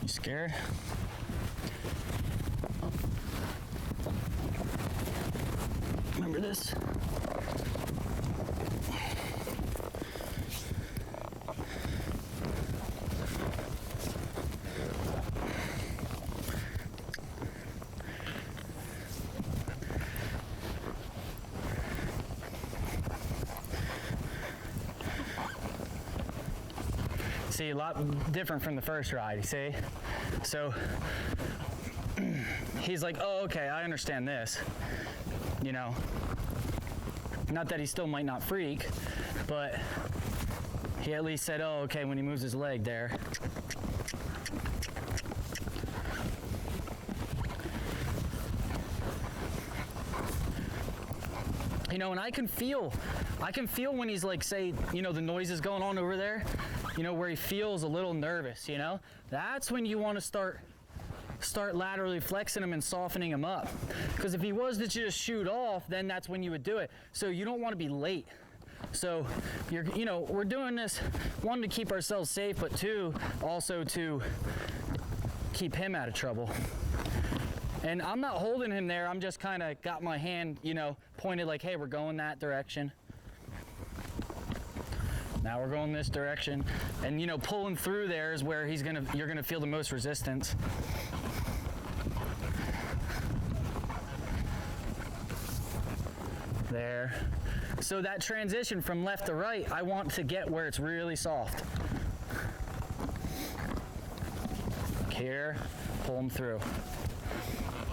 You scared? Remember this? See, a lot different from the first ride, you see? So he's like, oh, okay, I understand this. You know, not that he still might not freak, but he at least said, oh, okay, when he moves his leg there. You know, and I can feel when he's like, say, you know, the noise is going on over there, you know, where he feels a little nervous, you know? That's when you want to start laterally flexing him and softening him up. Because if he was to just shoot off, then that's when you would do it. So you don't want to be late. So you know, we're doing this, one, to keep ourselves safe, but two, also to keep him out of trouble. And I'm not holding him there, I'm just kind of got my hand, you know, pointed like, hey, we're going that direction. Now we're going this direction. And, you know, pulling through there is where you're gonna feel the most resistance. There. So that transition from left to right, I want to get where it's really soft. Here, pull him through.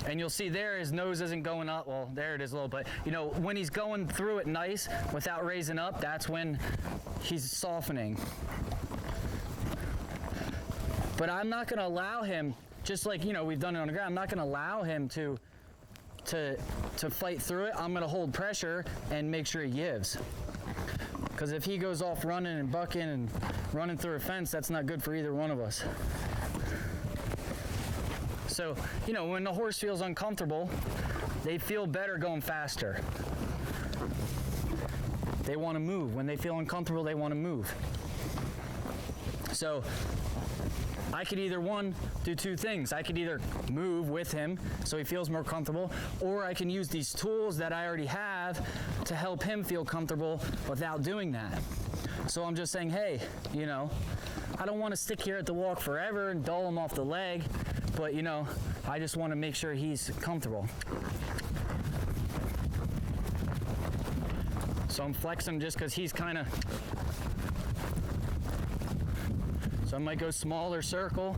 And you'll see there his nose isn't going up. Well, there it is a little bit. You know, when he's going through it nice without raising up, that's when he's softening. But I'm not going to allow him, just like, you know, we've done it on the ground, I'm not going to allow him to fight through it. I'm going to hold pressure and make sure he gives. Because if he goes off running and bucking and running through a fence, that's not good for either one of us. So, you know, when the horse feels uncomfortable, they feel better going faster. They want to move. When they feel uncomfortable, they want to move. So I could either, one, do two things. I could either move with him so he feels more comfortable, or I can use these tools that I already have to help him feel comfortable without doing that. So I'm just saying, hey, you know, I don't want to stick here at the walk forever and dull him off the leg, but, you know, I just want to make sure he's comfortable. So I'm flexing just because he's kind of, so I might go smaller circle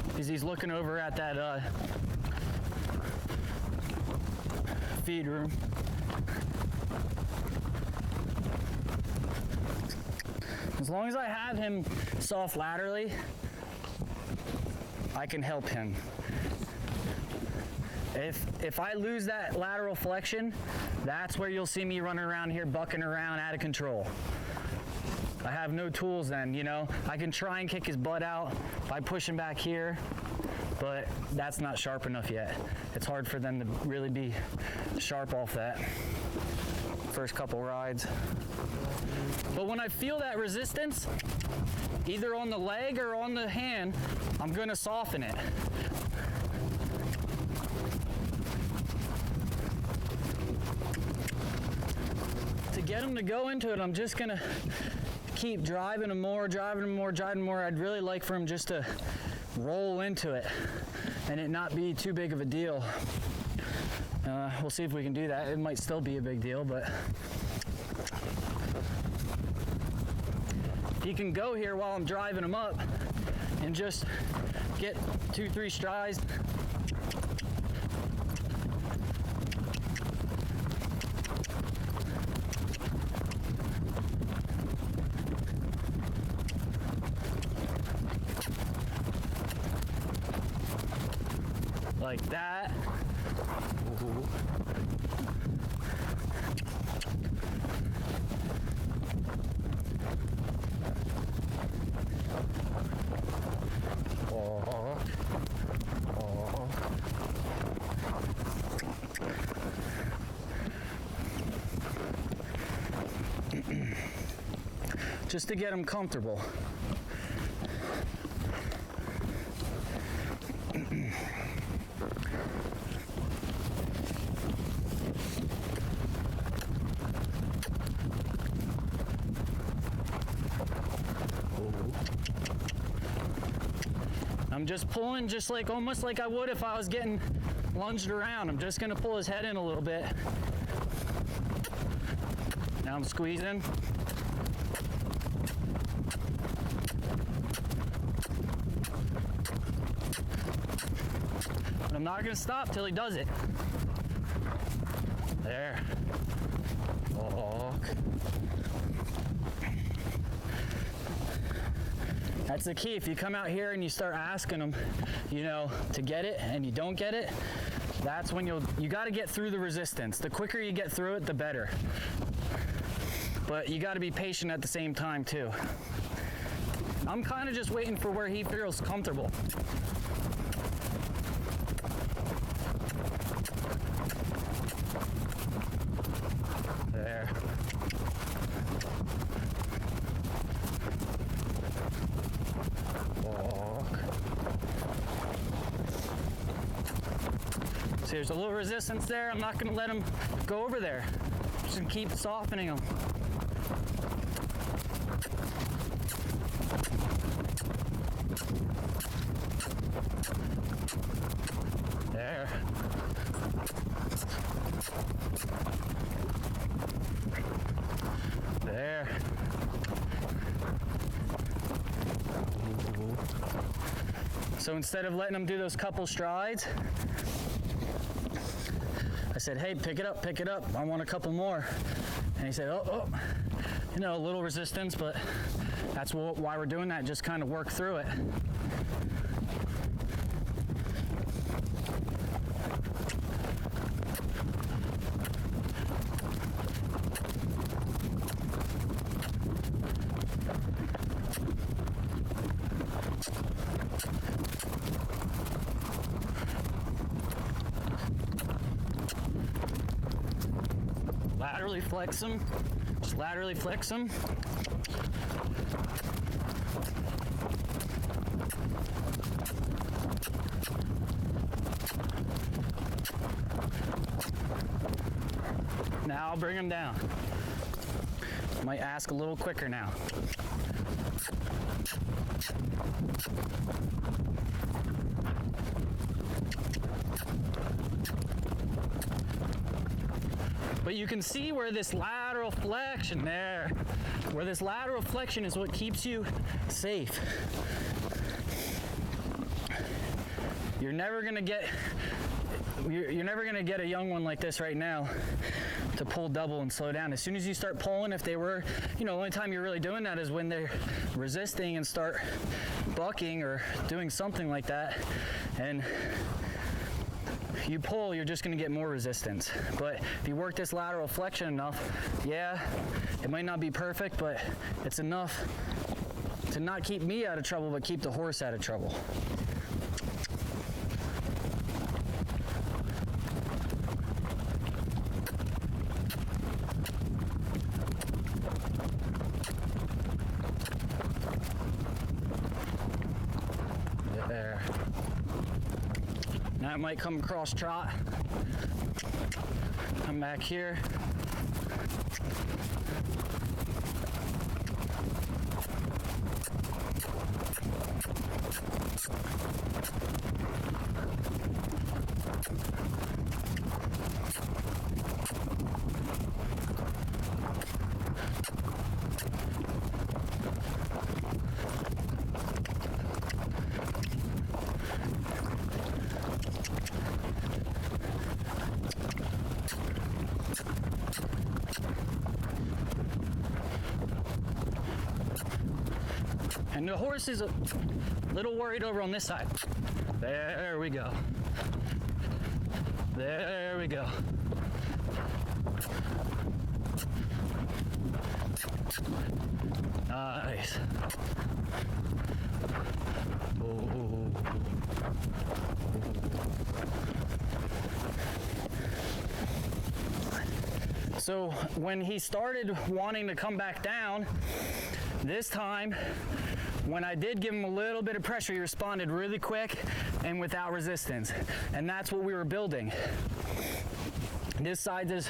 because he's looking over at that feed room. As long as I have him soft laterally, I can help him. If I lose that lateral flexion, that's where you'll see me running around here bucking around out of control. I have no tools then, you know. I can try and kick his butt out by pushing back here, but that's not sharp enough yet. It's hard for them to really be sharp off that first couple rides. But when I feel that resistance, either on the leg or on the hand, I'm gonna soften it. To get him to go into it, I'm just gonna keep driving him more, driving him more, driving him more. I'd really like for him just to roll into it and it not be too big of a deal. We'll see if we can do that. It might still be a big deal, but he can go here while I'm driving him up and just get 2-3 strides. Like that. Ooh. Just to get him comfortable. I'm just pulling just like almost like I would if I was getting lunged around. I'm just gonna pull his head in a little bit. Now I'm squeezing. But I'm not gonna stop till he does it. There. Walk. That's the key. If you come out here and you start asking them, you know, to get it and you don't get it, that's when you got to get through the resistance. The quicker you get through it, the better. But you got to be patient at the same time too. I'm kind of just waiting for where he feels comfortable. There. Walk. See, there's a little resistance there. I'm not going to let him go over there. I'm just going to keep softening him. There. There. So instead of letting him do those couple strides, I said, hey, pick it up, I want a couple more. And he said, oh, you know, a little resistance, but that's why we're doing that, just kind of work through it. Laterally flex them, just laterally flex them. Now I'll bring them down. Might ask a little quicker now. But you can see where this lateral flexion there, where this lateral flexion is what keeps you safe. You're never gonna get a young one like this right now to pull double and slow down. As soon as you start pulling, if they were, you know, the only time you're really doing that is when they're resisting and start bucking or doing something like that, and you pull, you're just gonna get more resistance. But if you work this lateral flexion enough, yeah, it might not be perfect, but it's enough to not keep me out of trouble, but keep the horse out of trouble. There. Now it might come across trot. Come back here. And the horse is a little worried over on this side. There we go. There we go. Nice. Oh. So when he started wanting to come back down, this time, when I did give him a little bit of pressure, he responded really quick and without resistance. And that's what we were building. This side is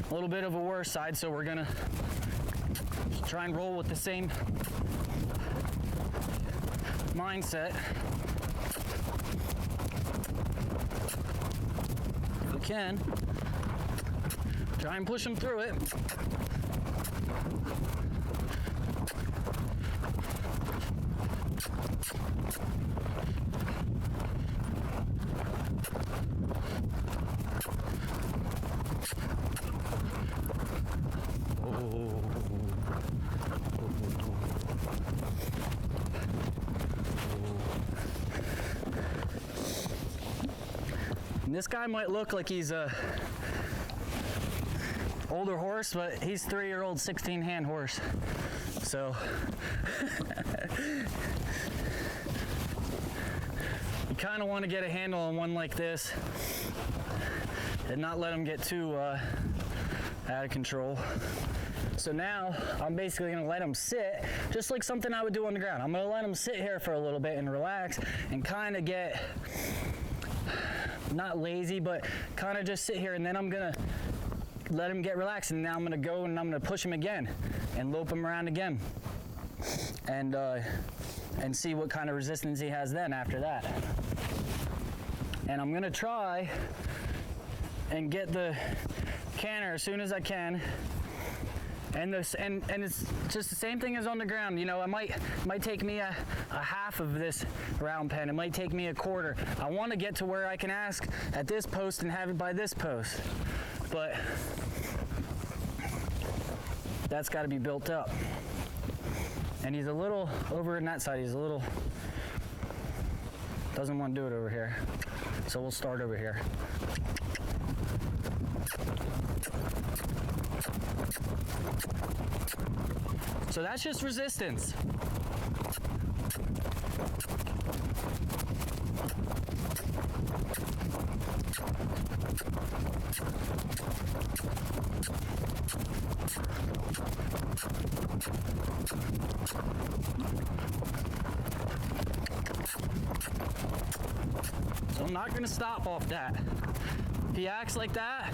a little bit of a worse side, so we're gonna try and roll with the same mindset. can. Try and push him through it. And this guy might look like he's a older horse, but he's 3-year-old 16-hand horse. So you kind of want to get a handle on one like this and not let him get too out of control. So now I'm basically going to let him sit just like something I would do on the ground. I'm going to let him sit here for a little bit and relax and kind of get, not lazy, but kind of just sit here, and then I'm going to let him get relaxed, and now I'm going to go and I'm going to push him again and lope him around again and see what kind of resistance he has then after that. And I'm going to try and get the canter as soon as I can. And it's just the same thing as on the ground. You know, it might take me a half of this round pen. It might take me a quarter. I want to get to where I can ask at this post and have it by this post. But that's got to be built up. And he's a little over in that side. He's a little, doesn't want to do it over here. So we'll start over here. So that's just resistance. So I'm not going to stop off that. If he acts like that,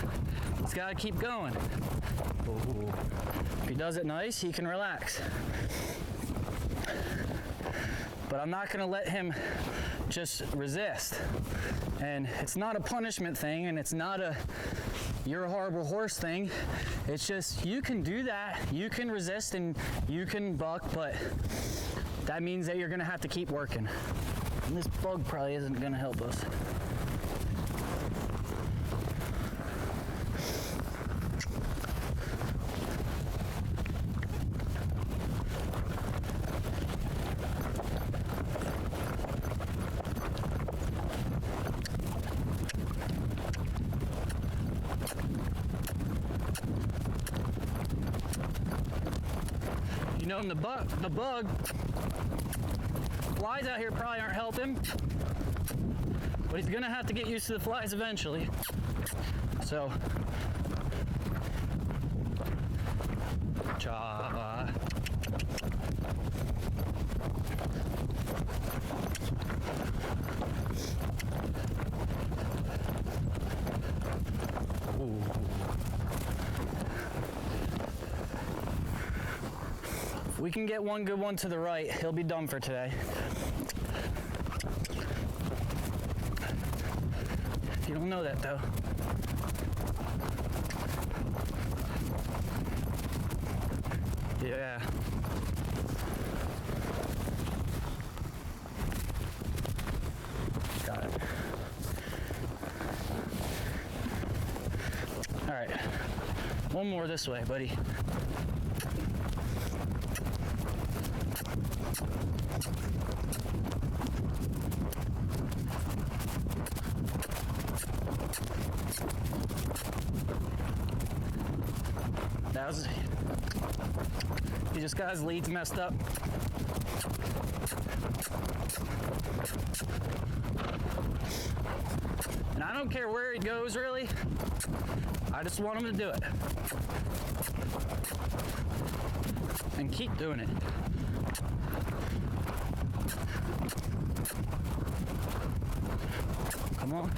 he's got to keep going. Ooh. If he does it nice, he can relax. But I'm not going to let him just resist. And it's not a punishment thing, and it's not a you're a horrible horse thing. It's just you can do that. You can resist and you can buck, but that means that you're going to have to keep working. And this bug probably isn't going to help us. You know, and the bug flies out here probably aren't helping, but he's gonna have to get used to the flies eventually. So, cha. Ooh. If we can get one good one to the right, he'll be done for today. You don't know that though. Yeah. Got it. All right. One more this way, buddy. He just got his leads messed up. And I don't care where he goes, really. I just want him to do it. And keep doing it. Come on.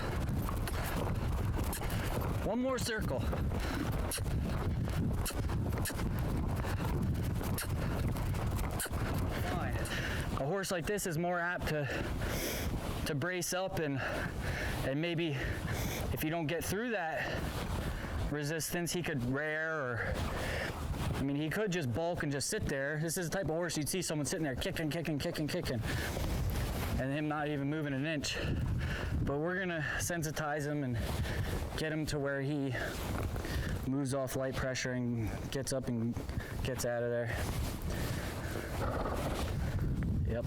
One more circle. Fine. A horse like this is more apt to brace up and maybe if you don't get through that resistance, he could rear, or I mean, he could just bulk and just sit there. This is the type of horse you'd see someone sitting there kicking, and him not even moving an inch. But we're gonna sensitize him and get him to where he moves off light pressure and gets up and gets out of there. Yep.